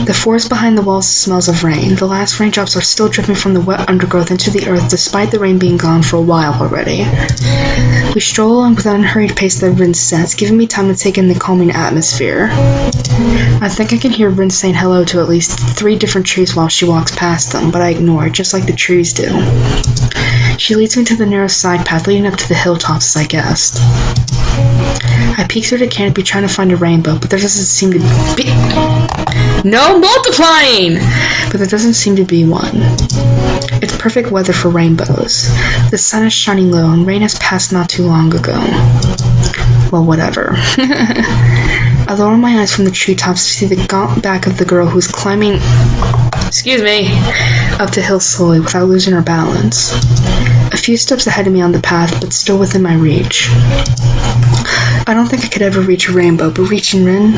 The forest behind the walls smells of rain. The last raindrops are still dripping from the wet undergrowth into the earth despite the rain being gone for a while already. We stroll along with an unhurried pace that Rin sets, giving me time to take in the calming atmosphere. I think I can hear Rin saying hello to at least 3 different trees while she walks past them, but I ignore it, just like the trees do. She leads me to the narrow side path leading up to the hilltops as I guessed. I peek through the canopy trying to find a rainbow, but there doesn't seem to be... No multiplying! But there doesn't seem to be one. It's perfect weather for rainbows. The sun is shining low and rain has passed not too long ago. Well, whatever. I lower my eyes from the treetops to see the gaunt back of the girl who's climbing... Excuse me! Up the hill slowly without losing her balance. A few steps ahead of me on the path, but still within my reach. I don't think I could ever reach a rainbow, but reaching Rin,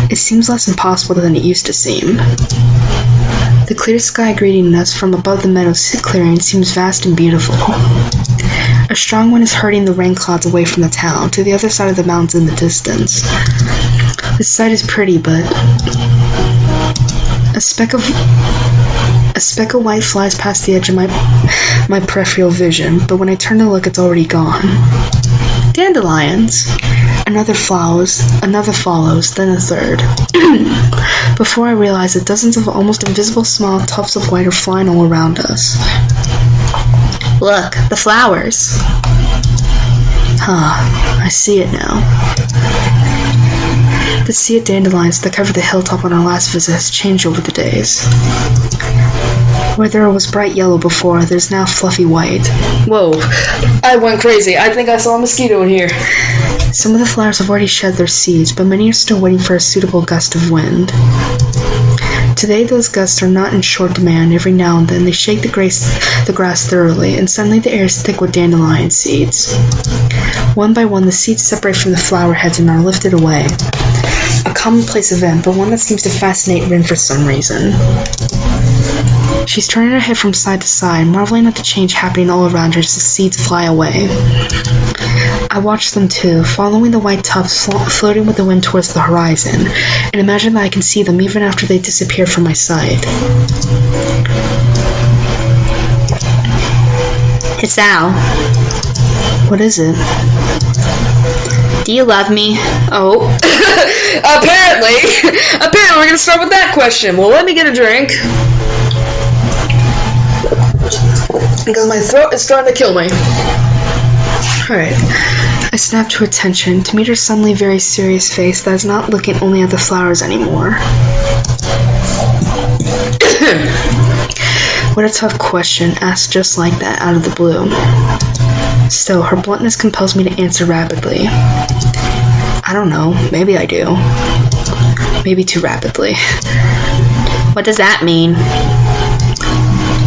it seems less impossible than it used to seem. The clear sky greeting us from above the meadows clearing seems vast and beautiful. A strong wind is hurrying the rain clouds away from the town, to the other side of the mountains in the distance. The sight is pretty, but... A speck of white flies past the edge of my peripheral vision, but when I turn to look, it's already gone. Dandelions. Another follows, then a third. Before I realize it, dozens of almost invisible small tufts of white are flying all around us. Look, the flowers. Huh, I see it now. The sea of dandelions that covered the hilltop on our last visit has changed over the days. Where there was bright yellow before, there's now fluffy white. Whoa, I went crazy. I think I saw a mosquito in here. Some of the flowers have already shed their seeds, but many are still waiting for a suitable gust of wind. Today those gusts are not in short demand. Every now and then they shake the grass thoroughly, and suddenly the air is thick with dandelion seeds. One by one the seeds separate from the flower heads and are lifted away. A commonplace event, but one that seems to fascinate Rin for some reason. She's turning her head from side to side, marveling at the change happening all around her as the seeds fly away. I watch them too, following the white tufts floating with the wind towards the horizon, and imagine that I can see them even after they disappear from my sight. It's Al. What is it? Do you love me? Oh. Apparently we're gonna start with that question. Well, let me get a drink. Because my throat is starting to kill me. Alright. I snap to attention to meet her suddenly very serious face that is not looking only at the flowers anymore. What a tough question, asked just like that, out of the blue. Still, her bluntness compels me to answer rapidly. I don't know, maybe I do. Maybe too rapidly. What does that mean?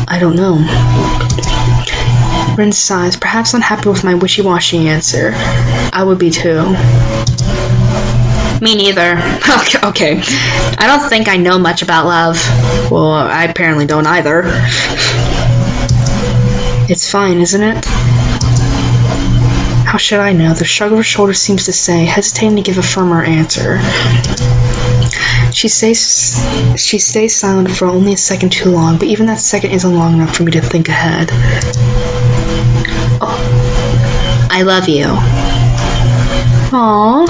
I don't know. Rin sighs, perhaps unhappy with my wishy-washy answer. I would be too. Me neither. Okay. I don't think I know much about love. Well, I apparently don't either. It's fine, isn't it? How should I know? The shrug of her shoulders seems to say, hesitating to give a firmer answer. She stays silent for only a second too long, but even that second isn't long enough for me to think ahead. I love you. Aww.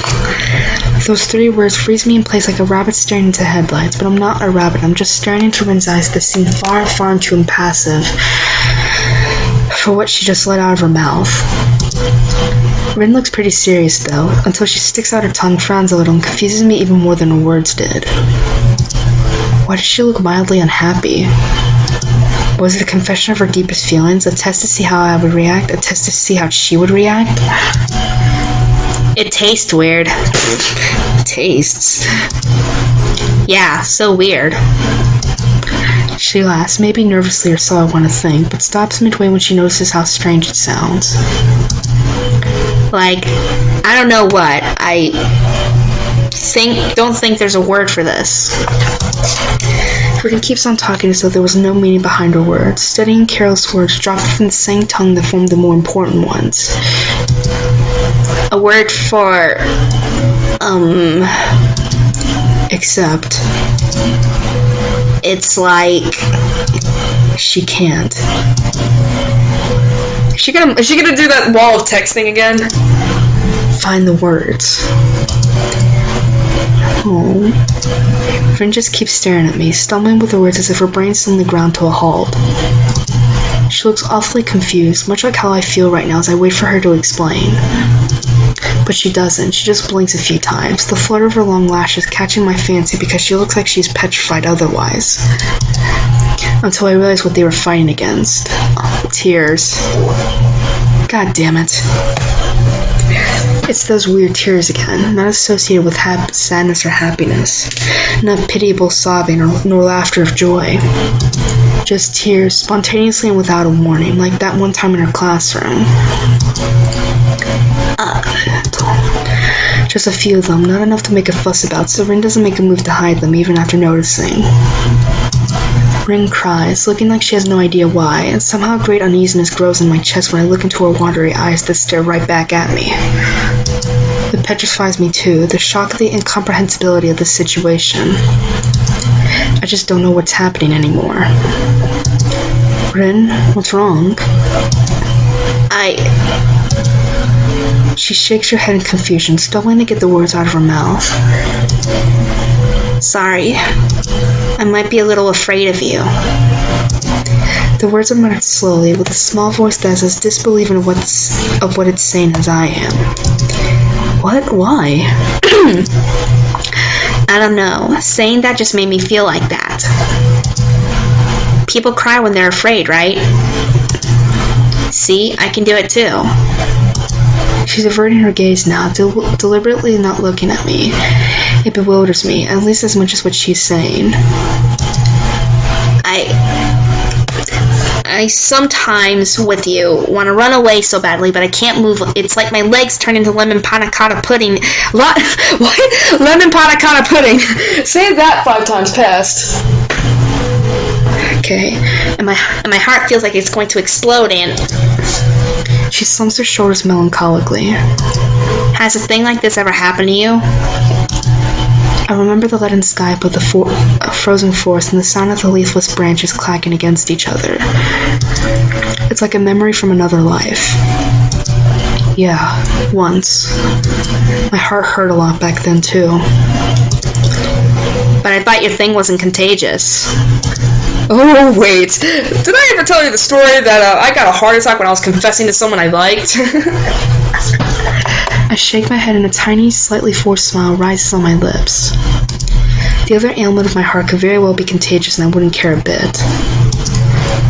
Those 3 words freeze me in place like a rabbit staring into headlights, but I'm not a rabbit. I'm just staring into Rin's eyes that seem far, far too impassive for what she just let out of her mouth. Rin looks pretty serious, though, until she sticks out her tongue, frowns a little, and confuses me even more than her words did. Why did she look mildly unhappy? Was it a confession of her deepest feelings, a test to see how I would react, a test to see how she would react? It tastes weird. Tastes? Yeah, so weird. She laughs, maybe nervously or so I want to think, but stops midway when she notices how strange it sounds. Like, I don't know what. I don't think there's a word for this. Rin keeps on talking as though there was no meaning behind her words, studying careless words dropped from the same tongue that formed the more important ones. A word for, except. It's like... She can't. Is she gonna do that wall of text thing again? Find the words. Oh. Rin just keeps staring at me, stumbling with the words as if her brain suddenly ground to a halt. She looks awfully confused, much like how I feel right now as I wait for her to explain. But she doesn't. She just blinks a few times, the flutter of her long lashes catching my fancy because she looks like she's petrified otherwise. Until I realize what they were fighting against. Tears. God damn it. It's those weird tears again, not associated with sadness or happiness, not pitiable sobbing nor laughter of joy. Just tears, spontaneously and without a warning, like that one time in her classroom. Just a few of them, not enough to make a fuss about, so Rin doesn't make a move to hide them even after noticing. Rin cries, looking like she has no idea why, and somehow great uneasiness grows in my chest when I look into her watery eyes that stare right back at me. It petrifies me too, the shock of the incomprehensibility of the situation. I just don't know what's happening anymore. Rin, what's wrong? She shakes her head in confusion, struggling to get the words out of her mouth. Sorry. I might be a little afraid of you. The words are muttered slowly, with a small voice that is as disbelieving of what it's saying as I am. What? Why? I don't know. Saying that just made me feel like that. People cry when they're afraid, right? See, I can do it too. She's averting her gaze now, deliberately not looking at me. It bewilders me, at least as much as what she's saying. I sometimes, with you, want to run away so badly, but I can't move. It's like my legs turn into lemon panna cotta pudding. What? Lemon panna cotta pudding. Say that 5 times fast. Okay. And my heart feels like it's going to explode, and... She slumps her shoulders melancholically. Has a thing like this ever happened to you? I remember the leaden sky above the frozen forest and the sound of the leafless branches clacking against each other. It's like a memory from another life. Yeah, once. My heart hurt a lot back then, too. But I thought your thing wasn't contagious. Oh, wait. Did I ever tell you the story that I got a heart attack when I was confessing to someone I liked? I shake my head and a tiny, slightly forced smile rises on my lips. The other ailment of my heart could very well be contagious and I wouldn't care a bit.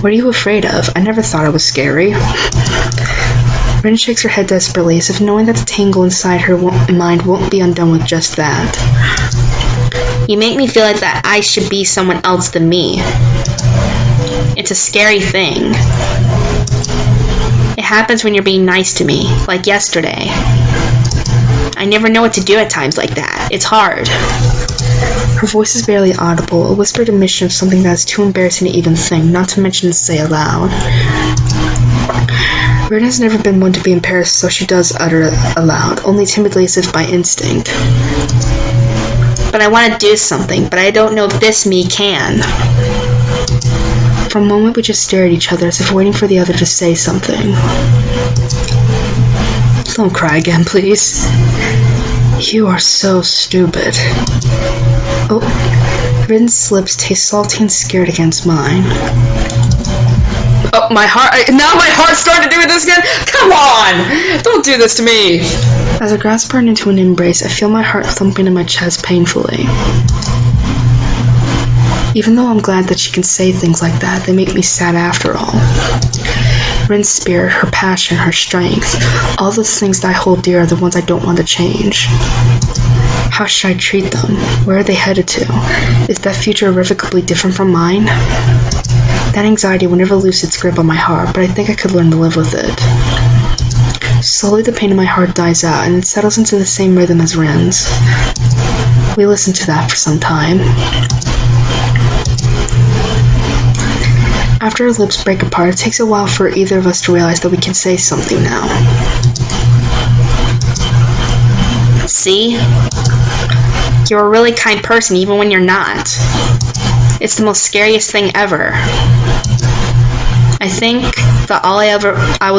What are you afraid of? I never thought it was scary. Rin shakes her head desperately, as if knowing that the tangle inside her mind won't be undone with just that. You make me feel like that I should be someone else than me. It's a scary thing. It happens when you're being nice to me, like yesterday. I never know what to do at times like that. It's hard. Her voice is barely audible, a whispered admission of something that is too embarrassing to even think, not to mention to say aloud. Rin has never been one to be embarrassed, so she does utter aloud, only timidly as if by instinct. But I want to do something, but I don't know if this me can. For a moment we just stare at each other as if waiting for the other to say something. Don't cry again, please. You are so stupid. Oh, Rin's lips taste salty and scared against mine. Oh, my heart. Now my heart's starting to do this again? Come on! Don't do this to me! As I grasp her into an embrace, I feel my heart thumping in my chest painfully. Even though I'm glad that she can say things like that, they make me sad after all. Rin's spirit, her passion, her strength, all those things that I hold dear are the ones I don't want to change. How should I treat them? Where are they headed to? Is that future irrevocably different from mine? That anxiety will never lose its grip on my heart, but I think I could learn to live with it. Slowly the pain in my heart dies out, and it settles into the same rhythm as Rin's. We listen to that for some time. After our lips break apart, it takes a while for either of us to realize that we can say something now. See? You're a really kind person even when you're not. It's the most scariest thing ever. I think that all I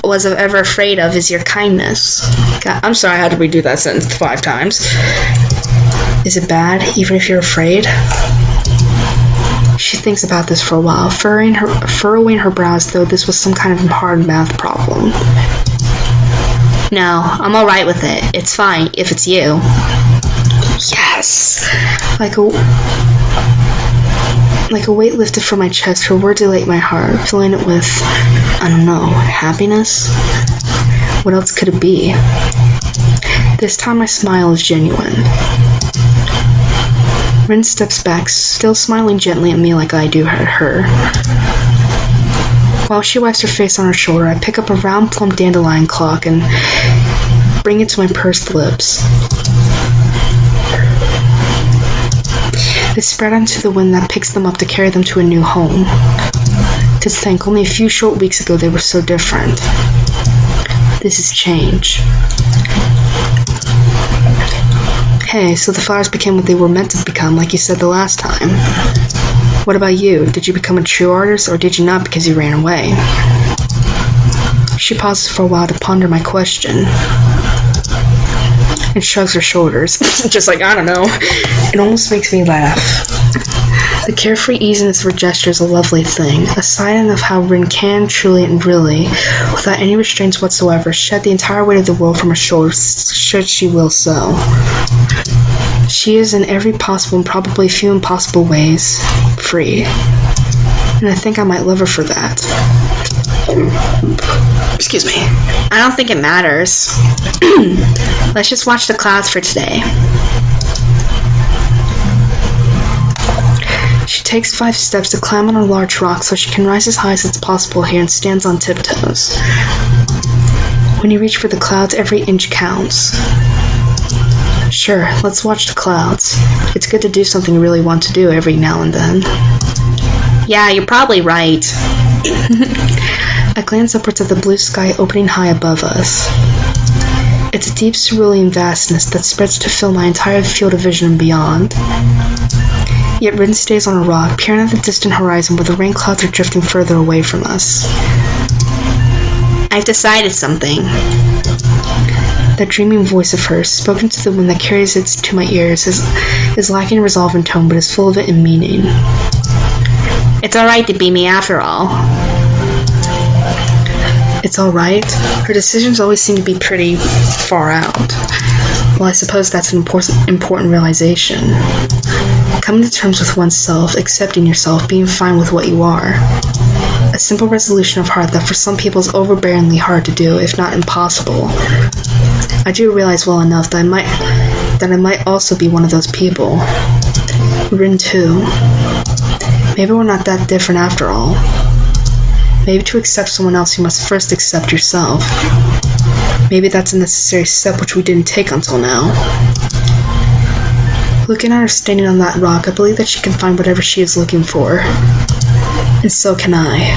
was ever afraid of is your kindness. God, I'm sorry I had to redo that sentence 5 times. Is it bad, even if you're afraid? She thinks about this for a while, furrowing her brows though this was some kind of hard math problem. No, I'm alright with it. It's fine, if it's you. Yes! Like a weight lifted from my chest, her words elate my heart, filling it with, I don't know, happiness? What else could it be? This time my smile is genuine. Rin steps back, still smiling gently at me like I do at her. While she wipes her face on her shoulder, I pick up a round, plump dandelion clock and bring it to my pursed lips. They spread onto the wind that picks them up to carry them to a new home. To think, only a few short weeks ago they were so different. This is change. Hey, so the flowers became what they were meant to become, like you said the last time. What about you? Did you become a true artist, or did you not because you ran away? She pauses for a while to ponder my question, and shrugs her shoulders. Just like, I don't know. It almost makes me laugh. The carefree easiness of her gesture is a lovely thing, a sign of how Rin can, truly and really, without any restraints whatsoever, shed the entire weight of the world from her shoulders, should she will so. She is in every possible and probably few impossible ways free, and I think I might love her for that. Excuse me. I don't think it matters. Let's just watch the clouds for today. She takes 5 steps to climb on a large rock so she can rise as high as it's possible here and stands on tiptoes. When you reach for the clouds, every inch counts. Sure, let's watch the clouds. It's good to do something you really want to do every now and then. Yeah, you're probably right. I glance upwards at the blue sky opening high above us. It's a deep cerulean vastness that spreads to fill my entire field of vision and beyond. Yet Rin stays on a rock, peering at the distant horizon where the rain clouds are drifting further away from us. I've decided something. That dreaming voice of hers, spoken to the wind that carries it to my ears, is lacking resolve in tone, but is full of it in meaning. It's alright to be me after all. It's alright? Her decisions always seem to be pretty far out. Well, I suppose that's an important realization. Coming to terms with oneself, accepting yourself, being fine with what you are. A simple resolution of heart that for some people is overbearingly hard to do, if not impossible. I do realize well enough that I might also be one of those people. Rin too. Maybe we're not that different after all. Maybe to accept someone else you must first accept yourself. Maybe that's a necessary step which we didn't take until now. Looking at her standing on that rock, I believe that she can find whatever she is looking for. And so can I.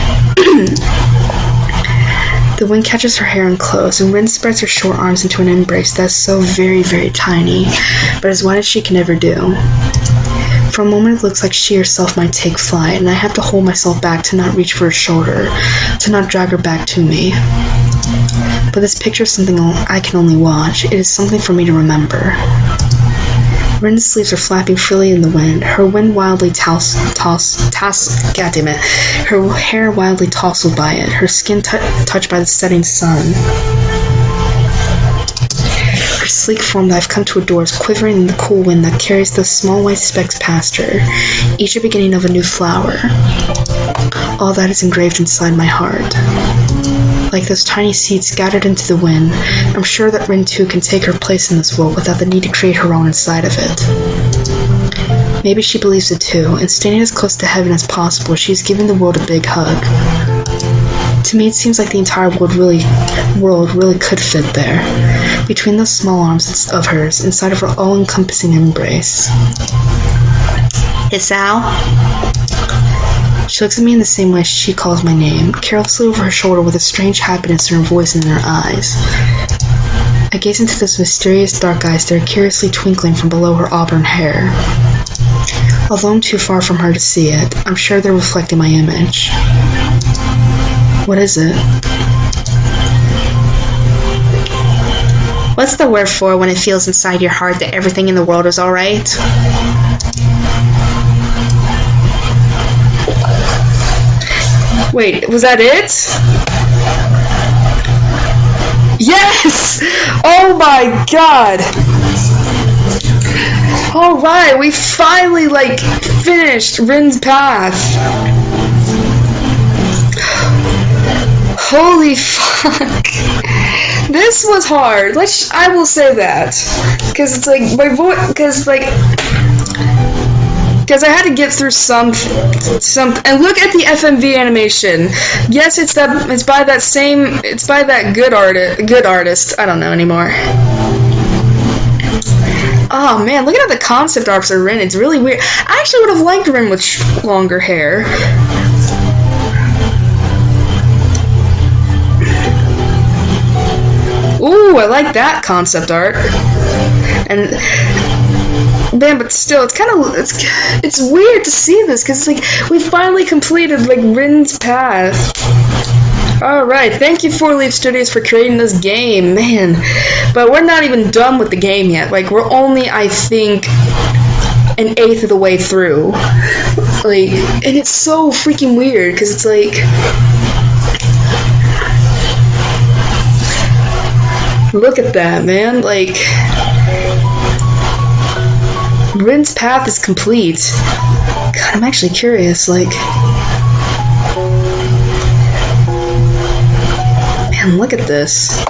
The wind catches her hair unclosed, and Rin spreads her short arms into an embrace that is so very, very tiny, but as wide as she can ever do. For a moment it looks like she herself might take flight, and I have to hold myself back to not reach for her shoulder, to not drag her back to me. But this picture is something I can only watch. It is something for me to remember. Rin's sleeves are flapping freely in the wind, her wind wildly her hair wildly tousled by it, her skin touched by the setting sun. Her sleek form that I've come to adore is quivering in the cool wind that carries those small white specks past her, each a beginning of a new flower. All that is engraved inside my heart. Like those tiny seeds scattered into the wind, I'm sure that Rin too can take her place in this world without the need to create her own inside of it. Maybe she believes it too, and standing as close to heaven as possible, she's giving the world a big hug. To me, it seems like the entire world really could fit there, between those small arms of hers, inside of her all-encompassing embrace. Isao? She looks at me in the same way she calls my name, carelessly over her shoulder with a strange happiness in her voice and in her eyes. I gaze into those mysterious dark eyes that are curiously twinkling from below her auburn hair. Although I'm too far from her to see it, I'm sure they're reflecting my image. What is it? What's the word for when it feels inside your heart that everything in the world is alright? Wait, was that it? Yes! Oh my god! Alright, we finally, finished Rin's Path. Holy fuck. This was hard. I will say that. Because it's my voice, because I had to get through some, and look at the FMV animation. Yes, it's by that good artist. I don't know anymore. Oh man, look at the concept art for Rin. It's really weird. I actually would have liked Rin with longer hair. Ooh, I like that concept art. And man, but still, it's weird to see this because we finally completed Rin's Path. All right, thank you 4 Leaf Studios for creating this game, man. But we're not even done with the game yet. We're only, I think, an eighth of the way through. Like, and it's so freaking weird, because it's like... Look at that, man. Like... Rin's path is complete. God, I'm actually curious, like... Man, look at this.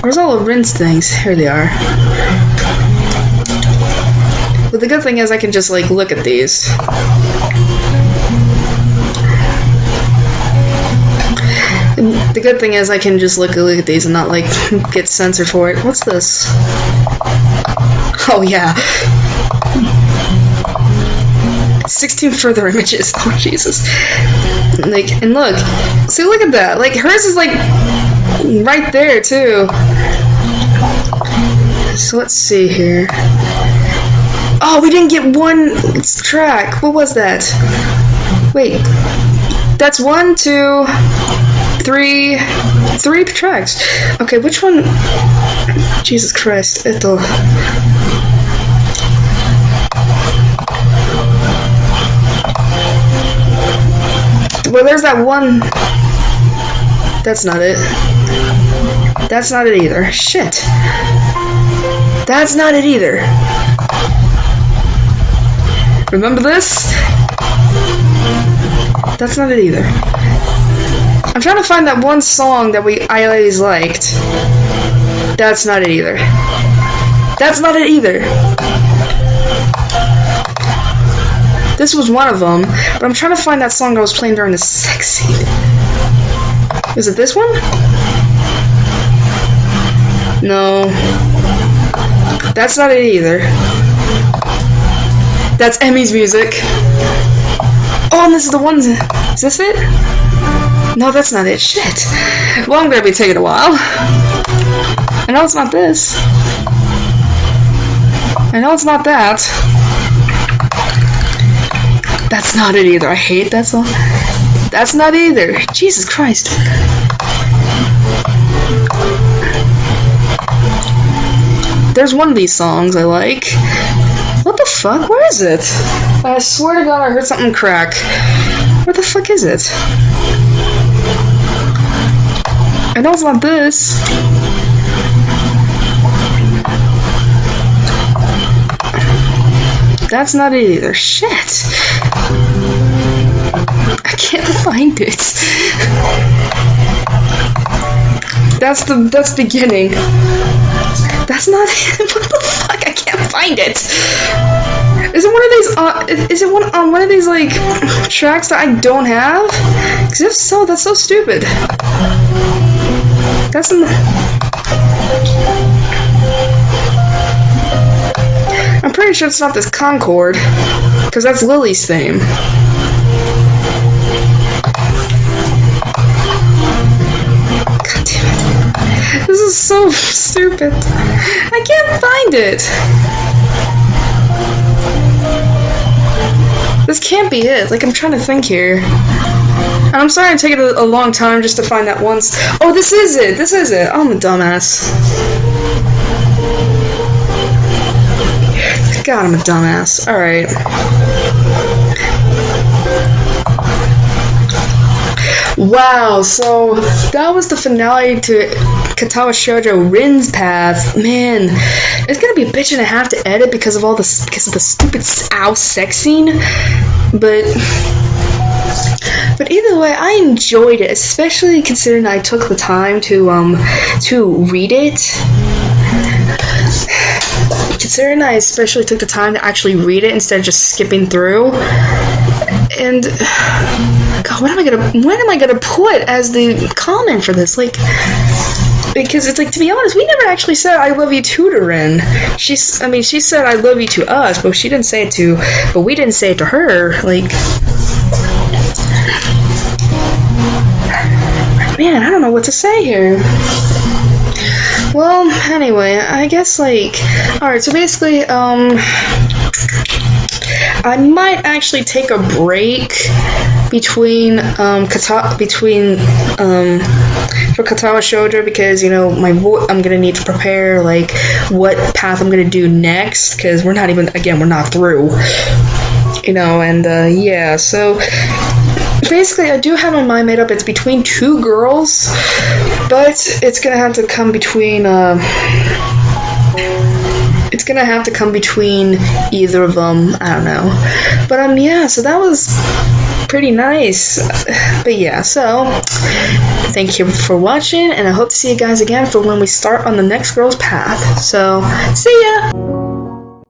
Where's all of Rin's things? Here they are. But the good thing is I can just, like, look at these. And the good thing is I can just look at these and not, like, get censored for it. What's this? Oh, yeah. 16 further images. Oh, Jesus. Like, and look. See, look at that. Like, hers is, like, right there, too. So, let's see here. Oh, we didn't get one track. What was that? Wait. That's 1, 2, 3 tracks. Okay, which one? Jesus Christ. Well, there's that one. That's not it. That's not it either. Shit. That's not it either. Remember this? That's not it either. I'm trying to find that one song that I always liked. That's not it either. That's not it either. This was one of them, but I'm trying to find that song that was playing during the sex scene. Is it this one? No. That's not it either. That's Emmy's music. Oh, and this is the one. Is this it? No, that's not it. Shit. Well, I'm gonna be taking a while. I know it's not this. I know it's not that. That's not it either. I hate that song. That's not either. Jesus Christ. There's one of these songs I like. What the fuck? Where is it? I swear to God I heard something crack. Where the fuck is it? I know it's not this. That's not it either. Shit. I can't find it. That's beginning. That's not it. What the fuck? I can't find it. Is it one of these? Is it one of these like tracks that I don't have? Because if so, that's so stupid. That's in the... I'm pretty sure it's not this Concord, because that's Lily's theme. God damn it. This is so stupid. I can't find it. This can't be it. Like, I'm trying to think here. And I'm sorry I'm taking a long time just to find that once. Oh, this is it. This is it. Oh, I'm a dumbass. God, I'm a dumbass. Alright. Wow, so that was the finale to Katawa Shoujo Rin's Path. Man, it's gonna be a bitch and a half to edit because of the stupid sex scene. But either way, I enjoyed it, especially considering I took the time to read it. Considering I especially took the time to actually read it instead of just skipping through. And God, what am I gonna put as the comment for this? Like, because it's like, to be honest, we never actually said I love you to Rin. She said I love you to us, but she didn't say it to, but we didn't say it to her. Like, man, I don't know what to say here. Well, anyway, I guess, like, alright, so basically, I might actually take a break between for Katawa Shoujo, because, you know, I'm gonna need to prepare, like, what path I'm gonna do next, because we're not through. and yeah, so basically I do have my mind made up. It's between two girls, but it's gonna have to come between either of them. I don't know. But yeah, so that was pretty nice. But yeah, so thank you for watching, and I hope to see you guys again for when we start on the next girl's path. So see ya!